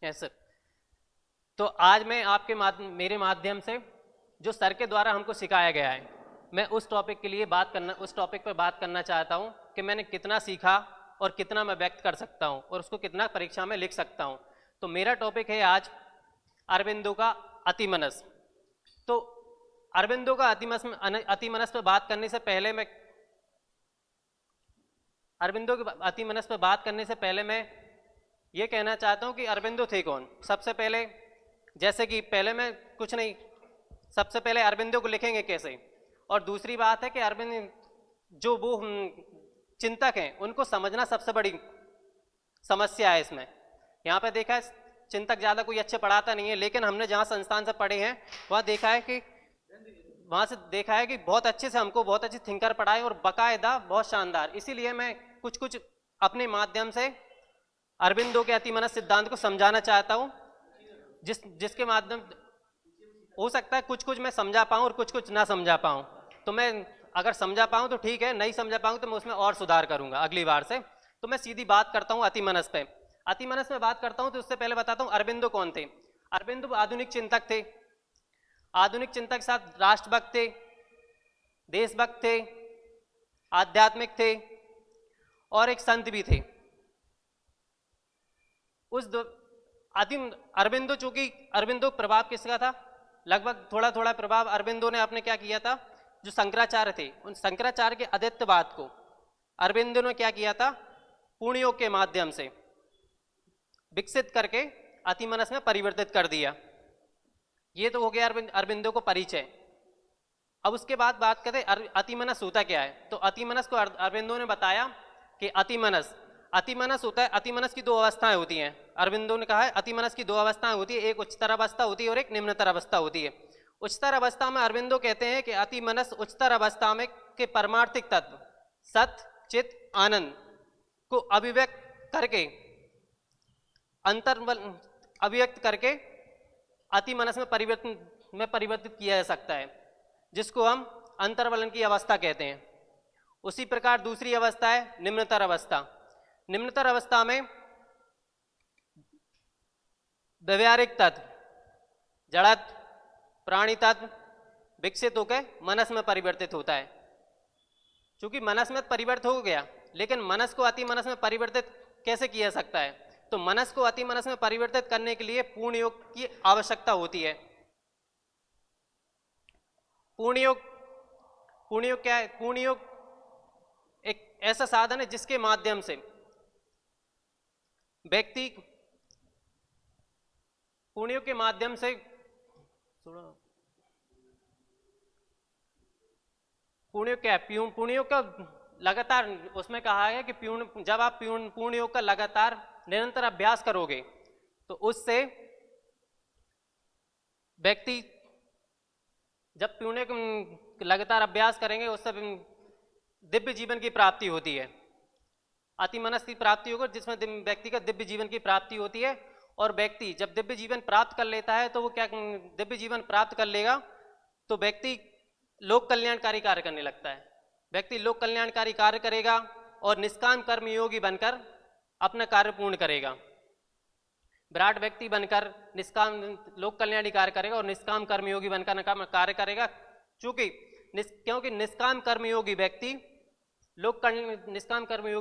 Yes sir. तो आज मैं आपके मेरे माध्यम से जो सर के द्वारा हमको सिखाया गया है, मैं उस टॉपिक के लिए उस टॉपिक पर बात करना चाहता हूँ कि मैंने कितना सीखा और कितना मैं व्यक्त कर सकता हूँ और उसको कितना परीक्षा में लिख सकता हूँ। तो मेरा टॉपिक है आज अरबिंदो का अतिमनस। तो अरबिंदो का अतिमनस पर बात करने से पहले मैं ये कहना चाहता हूँ कि अरबिंदो थे कौन। सबसे पहले, जैसे कि पहले मैं कुछ नहीं, सबसे पहले अरबिंदो को लिखेंगे कैसे, और दूसरी बात है कि अरबिंद जो वो चिंतक हैं उनको समझना सबसे बड़ी समस्या है इसमें। यहाँ पे देखा है चिंतक ज़्यादा कोई अच्छे पढ़ाता नहीं है, लेकिन हमने जहाँ संस्थान से पढ़े हैं वहाँ देखा है कि बहुत अच्छे से हमको बहुत अच्छे थिंकर पढ़ाए और बाकायदा बहुत शानदार। इसीलिए मैं कुछ अपने माध्यम से अरबिंदो के अतिमनस सिद्धांत को समझाना चाहता हूँ, जिसके माध्यम हो सकता है कुछ मैं समझा पाऊँ और कुछ ना समझा पाऊँ। तो मैं अगर समझा पाऊँ तो ठीक है, नहीं समझा पाऊँ तो मैं उसमें और सुधार करूँगा अगली बार से। तो मैं सीधी बात करता हूँ अतिमनस पे। अतिमनस में बात करता हूँ तो उससे पहले बताता हूँ अरबिंदो कौन थे। अरबिंदो आधुनिक चिंतक थे। आधुनिक चिंतक के साथ राष्ट्रभक्त थे, देशभक्त थे, आध्यात्मिक थे और एक संत भी थे। अरबिंदो, चूंकि अरबिंदो प्रभाव किसका था, लगभग थोड़ा थोड़ा प्रभाव अरबिंदो ने आपने क्या किया था, जो शंकराचार्य थे उन शंकराचार्य के अद्वैतवाद को अरबिंदो ने क्या किया था, पूर्ण योग के माध्यम से विकसित करके अतिमनस में परिवर्तित कर दिया। ये तो हो गया अरबिंदो को परिचय। अब उसके बाद बात करते अतिमनस होता क्या है। तो अतिमनस को अरबिंदो ने बताया कि अतिमनस होता है, अतिमनस की दो अवस्थाएं होती हैं। अरबिंदो ने कहा है अतिमनस की दो अवस्थाएं होती है, एक उच्चतर अवस्था होती है और एक निम्नतर अवस्था होती है। उच्चतर अवस्था में अरबिंदो कहते हैं कि अतिमनस उच्चतर अवस्था में के परमार्थिक तत्व सत चित आनंद को अभिव्यक्त करके अतिमनस में परिवर्तित किया जा सकता है, जिसको हम अंतर्वलन की अवस्था कहते हैं। उसी प्रकार दूसरी अवस्था है निम्नतर अवस्था। निम्नतर अवस्था में व्यवहारिक तत्व जड़त्व प्राणी तत्व विकसित होकर मनस में परिवर्तित होता है। चूंकि मनस में परिवर्तित हो गया, लेकिन मनस को अतिमनस में परिवर्तित कैसे किया जा सकता है। तो मनस को अतिमनस में परिवर्तित करने के लिए पूर्ण योग की आवश्यकता होती है। पूर्ण योग क्या है। पूर्ण योग एक ऐसा साधन है जिसके माध्यम से व्यक्ति पूर्ण योग के माध्यम से पूर्ण योग क्या है। पूर्ण योग का लगातार उसमें कहा है कि जब आप पूर्ण योग का लगातार निरंतर अभ्यास करोगे तो उससे व्यक्ति जब पूर्ण योग लगातार अभ्यास करेंगे उससे दिव्य जीवन की प्राप्ति होती है। अतिमनस की प्राप्ति होगी जिसमें व्यक्ति का दिव्य जीवन की प्राप्ति होती है। और व्यक्ति जब दिव्य जीवन प्राप्त कर लेता है तो वो क्या दिव्य जीवन प्राप्त कर लेगा तो व्यक्ति लोक कल्याणकारी कार्य करने लगता है। व्यक्ति लोक कल्याणकारी कार्य करेगा और निष्काम कर्मयोगी बनकर अपना कार्य पूर्ण करेगा। विराट व्यक्ति बनकर निष्काम लोक कल्याणी कार्य करेगा और निष्काम कर्मयोगी बनकर कार्य करेगा। क्योंकि निष्काम कर्मयोगी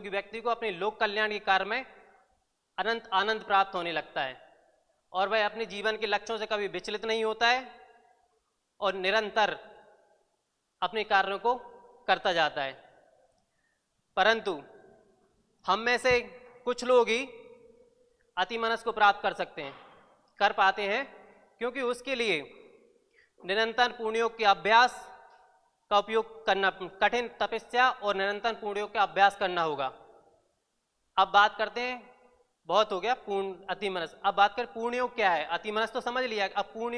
व्यक्ति को अपने लोक कल्याण के कार्य में अनंत आनंद प्राप्त होने लगता है और वह अपने जीवन के लक्ष्यों से कभी विचलित नहीं होता है और निरंतर अपने कार्यों को करता जाता है। परंतु हम में से कुछ लोग ही अतिमनस को प्राप्त कर पाते हैं, क्योंकि उसके लिए निरंतर पूर्ण योग के अभ्यास का उपयोग करना, कठिन तपस्या और निरंतर पूर्ण योग का अभ्यास करना होगा। अब बात करते हैं, बहुत हो गया अतिमनस। अब बात करें पूर्ण योग क्या है। अतिमनस तो समझ लिया, अब पूर्ण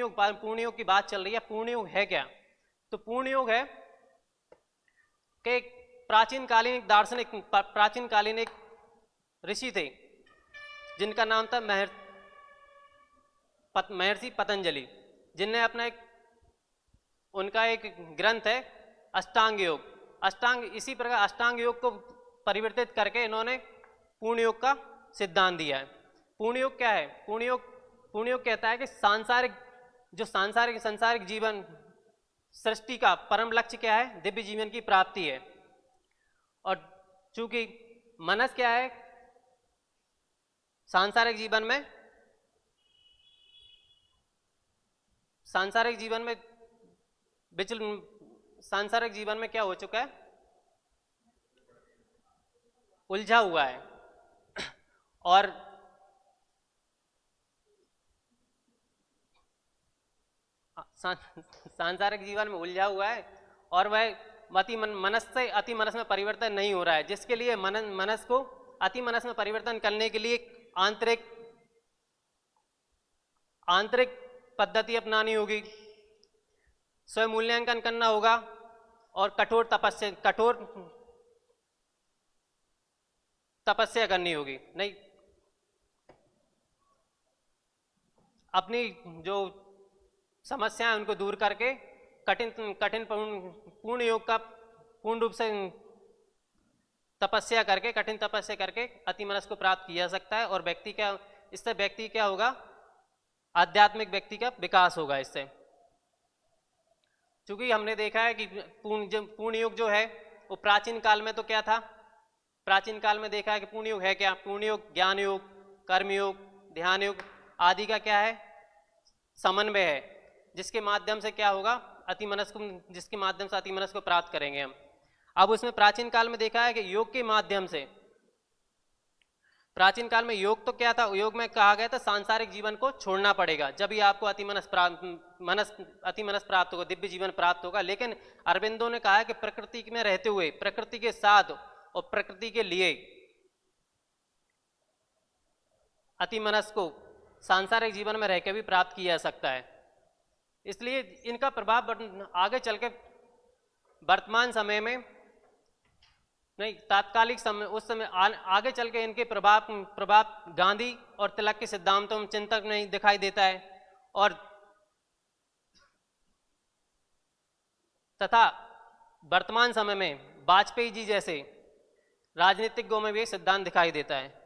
योग की बात चल रही है। पूर्ण योग है क्या। तो पूर्ण योग है कि एक प्राचीन कालीन एक ऋषि थे जिनका नाम था महर्षि पतंजलि, जिनने उनका एक ग्रंथ है अष्टांग योग। इसी प्रकार अष्टांग योग को परिवर्तित करके इन्होंने पूर्ण योग का सिद्धांत दिया है। पूर्ण योग क्या है? पूर्ण योग कहता है कि सांसारिक जीवन सृष्टि का परम लक्ष्य क्या है? दिव्य जीवन की प्राप्ति है। और चूंकि मनस क्या है? सांसारिक जीवन में क्या हो चुका है? उलझा हुआ है। और सांसारिक जीवन में उलझा हुआ है और वह मनस से अति मनस में परिवर्तन नहीं हो रहा है, जिसके लिए मनस को अति मनस में परिवर्तन करने के लिए आंतरिक पद्धति अपनानी होगी, स्वयं मूल्यांकन करना होगा और कठोर तपस्या करनी होगी। नहीं, अपनी जो समस्याएं उनको दूर करके कठिन पूर्ण योग का पूर्ण रूप से कठिन तपस्या करके अति मनस को प्राप्त किया जा सकता है। और इससे व्यक्ति क्या होगा? आध्यात्मिक व्यक्ति का विकास होगा इससे। क्योंकि हमने देखा है कि पूर्ण योग जो है वो प्राचीन काल में तो क्या था? प्राचीन काल में देखा है कि पूर्ण योग है क्या? पूर्ण योग ज्ञान योग, कर्म योग, ध्यान योग आदि का क्या है? समन्वय है, जिसके माध्यम से क्या होगा? जिसके माध्यम से अति मनस को प्राप्त करेंगे हम। अब उसमें प्राचीन काल में देखा है कि योग के माध्यम से, प्राचीन काल में योग तो क्या था? योग में कहा गया था सांसारिक जीवन को छोड़ना पड़ेगा, जब ही आपको अति मनस प्राप्त होगा, दिव्य जीवन प्राप्त होगा। लेकिन अरविंदो ने कहा है कि प्रकृति में रहते हुए, प्रकृति के साथ और प्रकृति के लिए अति मनस को सांसारिक जीवन में रहकर भी प्राप्त किया जा सकता है। इसलिए इनका प्रभाव आगे चल के वर्तमान समय में नहीं, तात्कालिक समय, उस समय आगे चल के इनके प्रभाव गांधी और तिलक के सिद्धांतों में चिंतक नहीं दिखाई देता है। और तथा वर्तमान समय में वाजपेयी जी जैसे राजनीतिज्ञों में भी सिद्धांत दिखाई देता है।